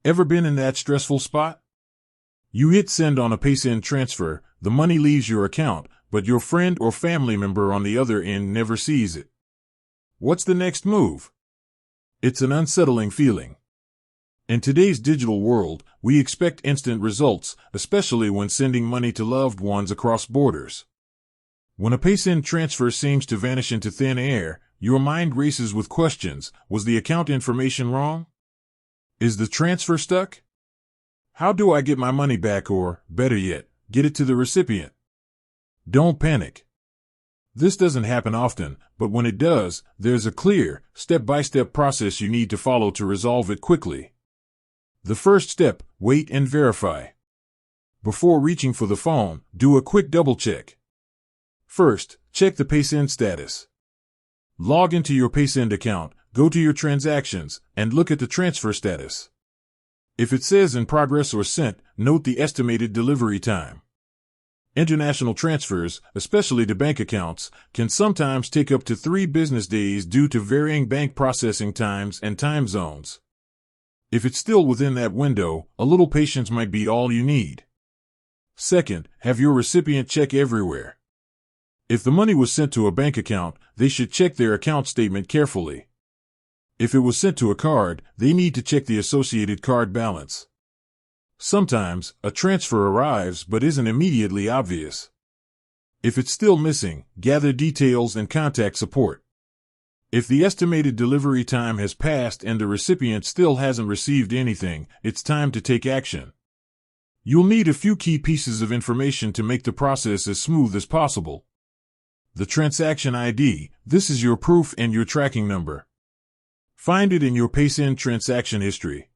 Ever been in that stressful spot? You hit send on a Paysend transfer, the money leaves your account, but your friend or family member on the other end never sees it. What's the next move? It's an unsettling feeling. In today's digital world, we expect instant results, especially when sending money to loved ones across borders. When a Paysend transfer seems to vanish into thin air, your mind races with questions. Was the account information wrong? Is the transfer stuck? How do I get my money back or, better yet, get it to the recipient? Don't panic. This doesn't happen often, but when it does, there's a clear, step-by-step process you need to follow to resolve it quickly. The first step, wait and verify. Before reaching for the phone, do a quick double-check. First, check the Paysend status. Log into your Paysend account, go to your transactions, and look at the transfer status. If it says in progress or sent, note the estimated delivery time. International transfers, especially to bank accounts, can sometimes take up to 3 business days due to varying bank processing times and time zones. If it's still within that window, a little patience might be all you need. Second, have your recipient check everywhere. If the money was sent to a bank account, they should check their account statement carefully. If it was sent to a card, they need to check the associated card balance. Sometimes, a transfer arrives but isn't immediately obvious. If it's still missing, gather details and contact support. If the estimated delivery time has passed and the recipient still hasn't received anything, it's time to take action. You'll need a few key pieces of information to make the process as smooth as possible. The transaction ID, this is your proof and your tracking number. Find it in your Paysend transaction history.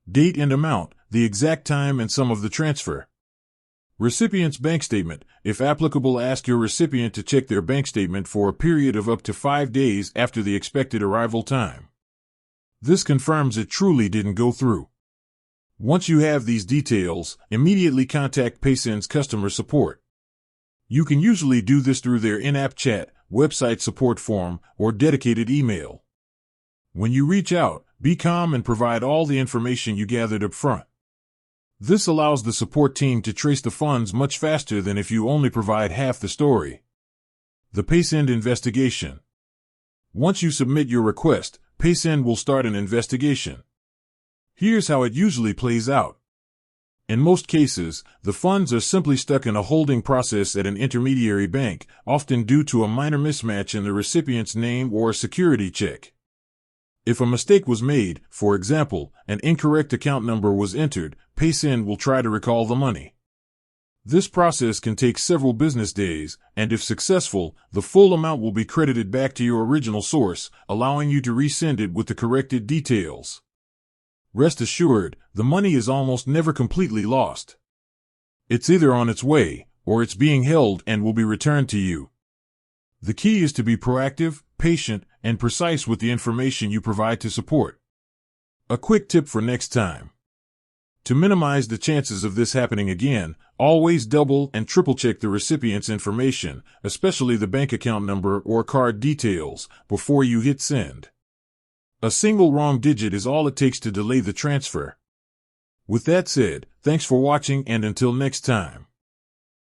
Date and amount, the exact time and sum of the transfer. Recipient's bank statement, if applicable, ask your recipient to check their bank statement for a period of up to 5 days after the expected arrival time. This confirms it truly didn't go through. Once you have these details, immediately contact Paysend's customer support. You can usually do this through their in-app chat, website support form, or dedicated email. When you reach out, be calm and provide all the information you gathered up front. This allows the support team to trace the funds much faster than if you only provide half the story. The Paysend investigation. Once you submit your request, Paysend will start an investigation. Here's how it usually plays out. In most cases, the funds are simply stuck in a holding process at an intermediary bank, often due to a minor mismatch in the recipient's name or a security check. If a mistake was made, for example, an incorrect account number was entered, Paysend will try to recall the money. This process can take several business days, and if successful, the full amount will be credited back to your original source, allowing you to resend it with the corrected details. Rest assured, the money is almost never completely lost. It's either on its way, or it's being held and will be returned to you. The key is to be proactive, patient, and precise with the information you provide to support. A quick tip for next time. To minimize the chances of this happening again, always double and triple check the recipient's information, especially the bank account number or card details, before you hit send. A single wrong digit is all it takes to delay the transfer. With that said, thanks for watching and until next time.